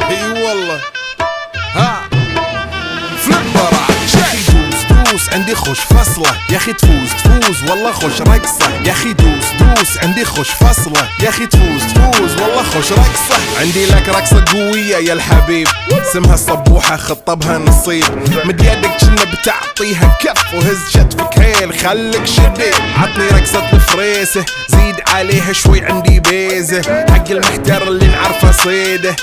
اي والله ها فليبر دوس عندي خوش فصلة يا اخي تفوز والله خوش رقصة يا اخي دوس عندي خوش فصلة يا اخي تفوز والله خوش رقصة. عندي لك رقصة قوية يا الحبيب اسمها الصبوحة خطبها نصيب مد يدك كنا بتعطيها كف وهز شتفك هيل خليك شديد عطني رقصة الفريسة زيد عليها شوي عندي بيزة حق المحتار اللي نعرفه صيده